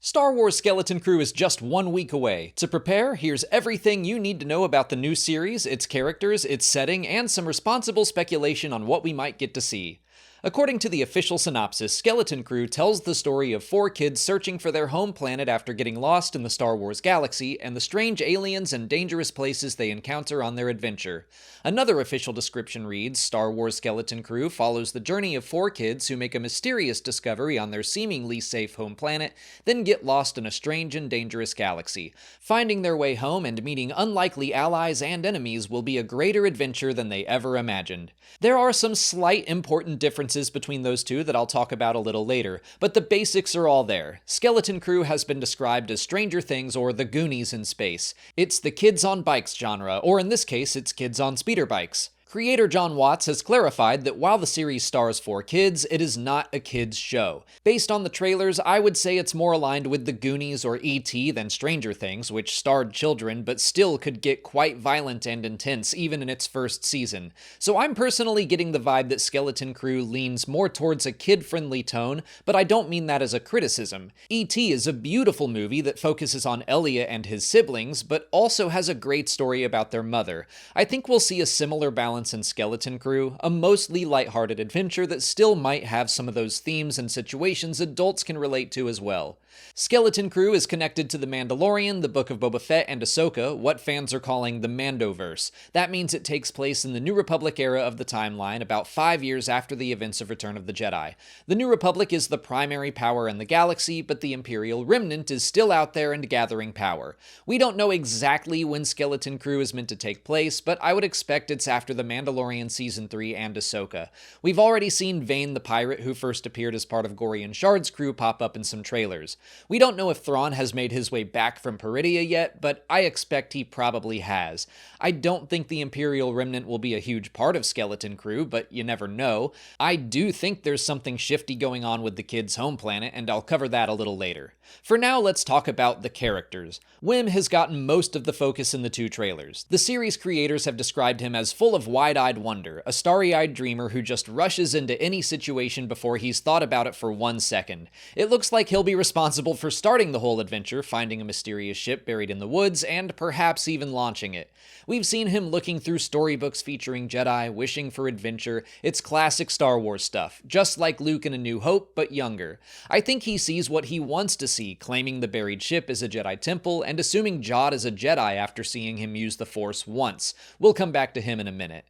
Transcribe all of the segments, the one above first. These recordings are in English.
Star Wars Skeleton Crew is just 1 week away. To prepare, here's everything you need to know about the new series, its characters, its setting, and some responsible speculation on what we might get to see. According to the official synopsis, Skeleton Crew tells the story of 4 kids searching for their home planet after getting lost in the Star Wars galaxy and the strange aliens and dangerous places they encounter on their adventure. Another official description reads, Star Wars Skeleton Crew follows the journey of 4 kids who make a mysterious discovery on their seemingly safe home planet, then get lost in a strange and dangerous galaxy. Finding their way home and meeting unlikely allies and enemies will be a greater adventure than they ever imagined. There are some slight important differences between those two that I'll talk about a little later, but the basics are all there. Skeleton Crew has been described as Stranger Things or The Goonies in space. It's the kids on bikes genre, or in this case, it's kids on speeder bikes. Creator John Watts has clarified that while the series stars 4 kids, it is not a kids' show. Based on the trailers, I would say it's more aligned with The Goonies or E.T. than Stranger Things, which starred children but still could get quite violent and intense even in its first season. So I'm personally getting the vibe that Skeleton Crew leans more towards a kid-friendly tone, but I don't mean that as a criticism. E.T. is a beautiful movie that focuses on Elliot and his siblings, but also has a great story about their mother. I think we'll see a similar balance in Skeleton Crew, a mostly lighthearted adventure that still might have some of those themes and situations adults can relate to as well. Skeleton Crew is connected to The Mandalorian, The Book of Boba Fett, and Ahsoka, what fans are calling the Mandoverse. That means it takes place in the New Republic era of the timeline, about 5 years after the events of Return of the Jedi. The New Republic is the primary power in the galaxy, but the Imperial Remnant is still out there and gathering power. We don't know exactly when Skeleton Crew is meant to take place, but I would expect it's after The Mandalorian Season 3 and Ahsoka. We've already seen Vane the pirate, who first appeared as part of Gorian Shard's crew, pop up in some trailers. We don't know if Thrawn has made his way back from Peridia yet, but I expect he probably has. I don't think the Imperial Remnant will be a huge part of Skeleton Crew, but you never know. I do think there's something shifty going on with the kids' home planet, and I'll cover that a little later. For now, let's talk about the characters. Wim has gotten most of the focus in the 2 trailers. The series creators have described him as full of wide-eyed wonder, a starry-eyed dreamer who just rushes into any situation before he's thought about it for 1 second. It looks like he'll be responsible for starting the whole adventure, finding a mysterious ship buried in the woods, and perhaps even launching it. We've seen him looking through storybooks featuring Jedi, wishing for adventure. It's classic Star Wars stuff, just like Luke in A New Hope, but younger. I think he sees what he wants to see, claiming the buried ship is a Jedi temple, and assuming Jod is a Jedi after seeing him use the Force once. We'll come back to him in a minute.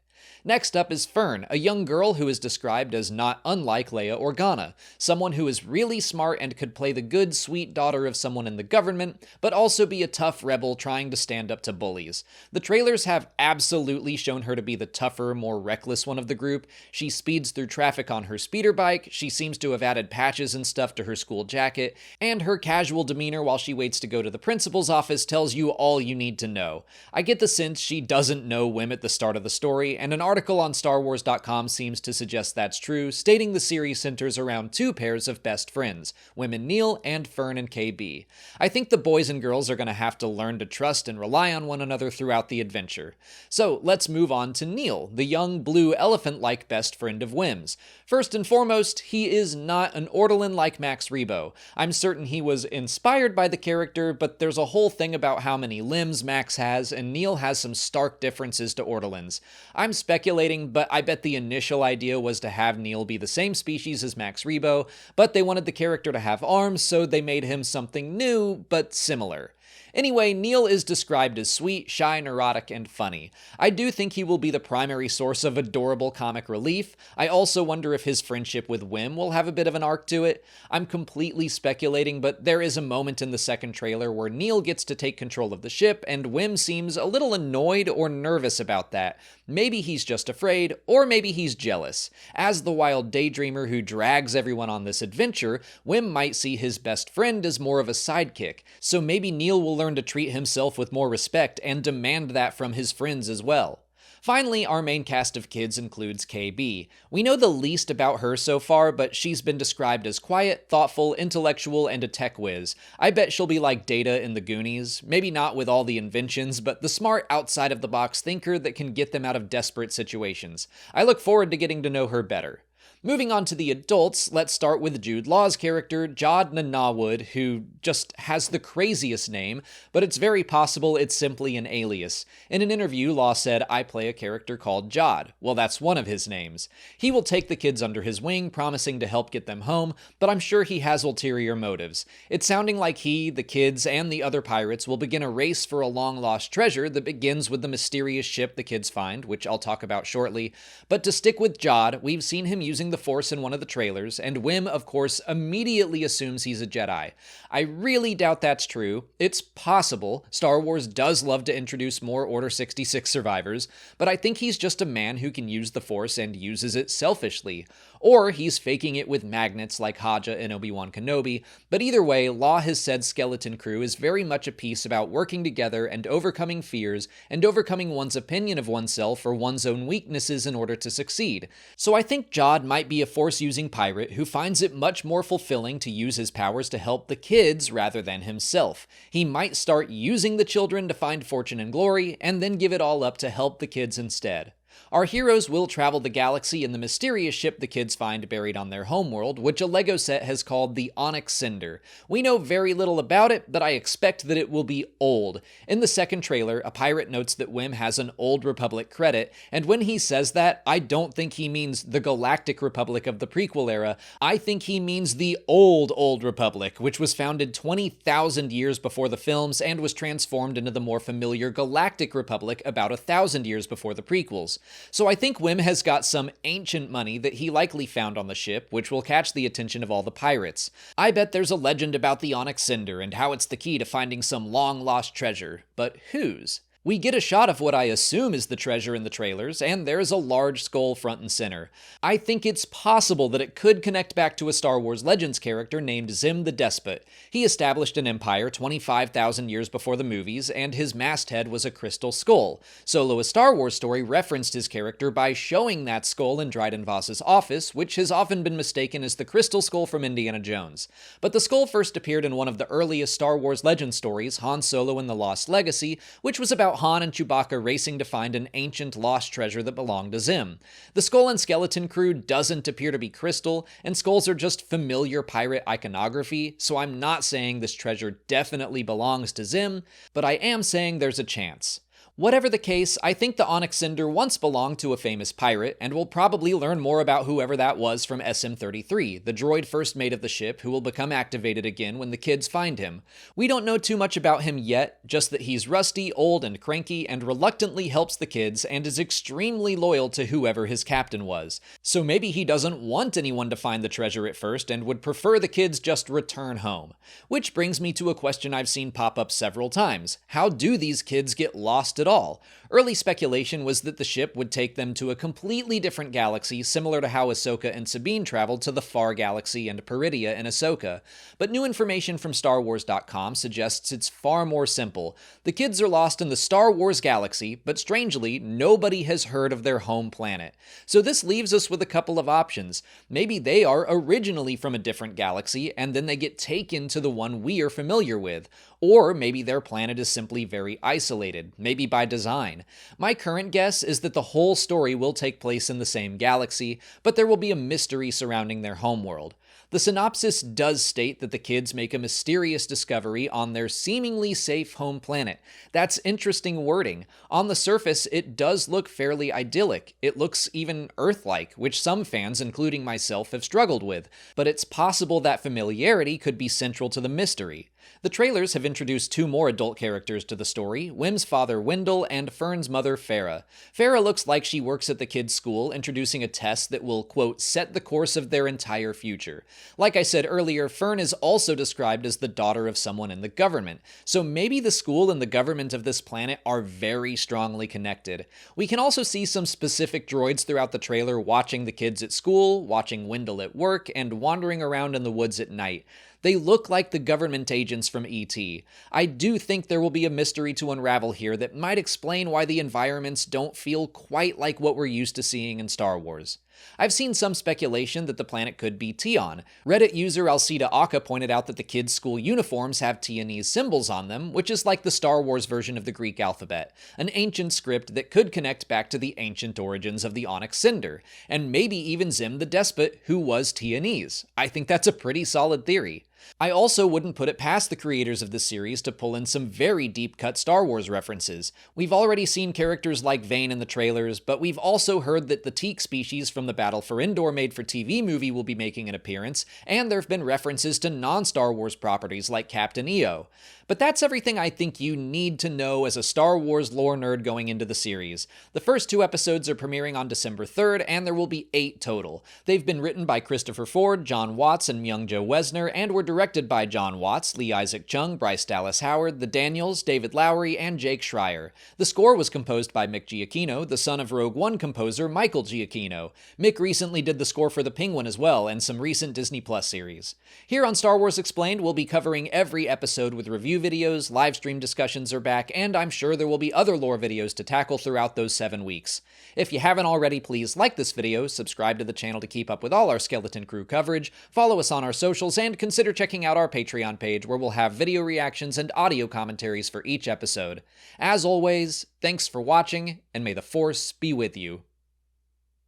Next up is Fern, a young girl who is described as not unlike Leia Organa, someone who is really smart and could play the good, sweet daughter of someone in the government, but also be a tough rebel trying to stand up to bullies. The trailers have absolutely shown her to be the tougher, more reckless one of the group. She speeds through traffic on her speeder bike, she seems to have added patches and stuff to her school jacket, and her casual demeanor while she waits to go to the principal's office tells you all you need to know. I get the sense she doesn't know Wim at the start of the story, and an article on StarWars.com seems to suggest that's true, stating the series centers around 2 pairs of best friends, Wim and Neil and Fern and KB. I think the boys and girls are going to have to learn to trust and rely on one another throughout the adventure. So let's move on to Neil, the young blue elephant-like best friend of Wim's. First and foremost, he is not an Ortolan like Max Rebo. I'm certain he was inspired by the character, but there's a whole thing about how many limbs Max has, and Neil has some stark differences to Ortolans. I'm speculating, but I bet the initial idea was to have Neil be the same species as Max Rebo, but they wanted the character to have arms, so they made him something new, but similar. Anyway, Neil is described as sweet, shy, neurotic, and funny. I do think he will be the primary source of adorable comic relief. I also wonder if his friendship with Wim will have a bit of an arc to it. I'm completely speculating, but there is a moment in the second trailer where Neil gets to take control of the ship, and Wim seems a little annoyed or nervous about that. Maybe he's just afraid, or maybe he's jealous. As the wild daydreamer who drags everyone on this adventure, Wim might see his best friend as more of a sidekick, so maybe Neil will learn to treat himself with more respect and demand that from his friends as well. Finally, our main cast of kids includes KB. We know the least about her so far, but she's been described as quiet, thoughtful, intellectual, and a tech whiz. I bet she'll be like Data in The Goonies, maybe not with all the inventions, but the smart outside-of-the-box thinker that can get them out of desperate situations. I look forward to getting to know her better. Moving on to the adults, let's start with Jude Law's character, Jod Nanawood, who just has the craziest name, but it's very possible it's simply an alias. In an interview, Law said, "I play a character called Jod." Well, that's one of his names. He will take the kids under his wing, promising to help get them home, but I'm sure he has ulterior motives. It's sounding like he, the kids, and the other pirates will begin a race for a long-lost treasure that begins with the mysterious ship the kids find, which I'll talk about shortly. But to stick with Jod, we've seen him using the Force in one of the trailers, and Wim, of course, immediately assumes he's a Jedi. I really doubt that's true. It's possible. Star Wars does love to introduce more Order 66 survivors, but I think he's just a man who can use the Force and uses it selfishly. Or he's faking it with magnets like Haja and Obi-Wan Kenobi, but either way, Law has said Skeleton Crew is very much a piece about working together and overcoming fears and overcoming one's opinion of oneself or one's own weaknesses in order to succeed. So I think Jod might be a Force-using pirate who finds it much more fulfilling to use his powers to help the kids rather than himself. He might start using the children to find fortune and glory, and then give it all up to help the kids instead. Our heroes will travel the galaxy in the mysterious ship the kids find buried on their homeworld, which a LEGO set has called the Onyx Cinder. We know very little about it, but I expect that it will be old. In the second trailer, a pirate notes that Wim has an Old Republic credit, and when he says that, I don't think he means the Galactic Republic of the prequel era. I think he means the Old Republic, which was founded 20,000 years before the films and was transformed into the more familiar Galactic Republic about 1,000 years before the prequels. So I think Wim has got some ancient money that he likely found on the ship, which will catch the attention of all the pirates. I bet there's a legend about the Onyx Cinder and how it's the key to finding some long-lost treasure. But whose? We get a shot of what I assume is the treasure in the trailers, and there's a large skull front and center. I think it's possible that it could connect back to a Star Wars Legends character named Zim the Despot. He established an empire 25,000 years before the movies, and his masthead was a crystal skull. Solo: A Star Wars Story referenced his character by showing that skull in Dryden Voss's office, which has often been mistaken as the crystal skull from Indiana Jones. But the skull first appeared in one of the earliest Star Wars Legends stories, Han Solo and the Lost Legacy, which was about Han and Chewbacca racing to find an ancient lost treasure that belonged to Zim. The skull and Skeleton Crew doesn't appear to be crystal, and skulls are just familiar pirate iconography, so I'm not saying this treasure definitely belongs to Zim, but I am saying there's a chance. Whatever the case, I think the Onyx Cinder once belonged to a famous pirate, and we'll probably learn more about whoever that was from SM-33, the droid first mate of the ship who will become activated again when the kids find him. We don't know too much about him yet, just that he's rusty, old, and cranky, and reluctantly helps the kids and is extremely loyal to whoever his captain was. So maybe he doesn't want anyone to find the treasure at first and would prefer the kids just return home. Which brings me to a question I've seen pop up several times. How do these kids get lost at all? Early speculation was that the ship would take them to a completely different galaxy, similar to how Ahsoka and Sabine traveled to the Far Galaxy and Peridia in Ahsoka. But new information from StarWars.com suggests it's far more simple. The kids are lost in the Star Wars galaxy, but strangely, nobody has heard of their home planet. So this leaves us with a couple of options. Maybe they are originally from a different galaxy, and then they get taken to the one we are familiar with. Or maybe their planet is simply very isolated, maybe by design. My current guess is that the whole story will take place in the same galaxy, but there will be a mystery surrounding their homeworld. The synopsis does state that the kids make a mysterious discovery on their seemingly safe home planet. That's interesting wording. On the surface, it does look fairly idyllic. It looks even Earth-like, which some fans, including myself, have struggled with. But it's possible that familiarity could be central to the mystery. The trailers have introduced two more adult characters to the story, Wim's father Wendell and Fern's mother Farah. Farah looks like she works at the kids' school, introducing a test that will, quote, set the course of their entire future. Like I said earlier, Fern is also described as the daughter of someone in the government, so maybe the school and the government of this planet are very strongly connected. We can also see some specific droids throughout the trailer watching the kids at school, watching Wendell at work, and wandering around in the woods at night. They look like the government agents from E.T. I do think there will be a mystery to unravel here that might explain why the environments don't feel quite like what we're used to seeing in Star Wars. I've seen some speculation that the planet could be Tion. Reddit user Alcida Aka pointed out that the kids' school uniforms have Tionese symbols on them, which is like the Star Wars version of the Greek alphabet, an ancient script that could connect back to the ancient origins of the Onyx Cinder, and maybe even Zim the Despot, who was Tionese. I think that's a pretty solid theory. I also wouldn't put it past the creators of the series to pull in some very deep-cut Star Wars references. We've already seen characters like Vane in the trailers, but we've also heard that the teak species from the Battle for Endor made-for-TV movie will be making an appearance, and there have been references to non-Star Wars properties like Captain EO. But that's everything I think you need to know as a Star Wars lore nerd going into the series. The first 2 episodes are premiering on December 3rd, and there will be 8 total. They've been written by Christopher Ford, John Watts, and Myung-Jo Wesner, and were directed by John Watts, Lee Isaac Chung, Bryce Dallas Howard, The Daniels, David Lowery, and Jake Schreier. The score was composed by Mick Giacchino, the son of Rogue One composer Michael Giacchino. Mick recently did the score for The Penguin as well, and some recent Disney Plus series. Here on Star Wars Explained, we'll be covering every episode with review videos, live stream discussions are back, and I'm sure there will be other lore videos to tackle throughout those 7 weeks. If you haven't already, please like this video, subscribe to the channel to keep up with all our Skeleton Crew coverage, follow us on our socials, and consider checking out our Patreon page where we'll have video reactions and audio commentaries for each episode. As always, thanks for watching, and may the Force be with you.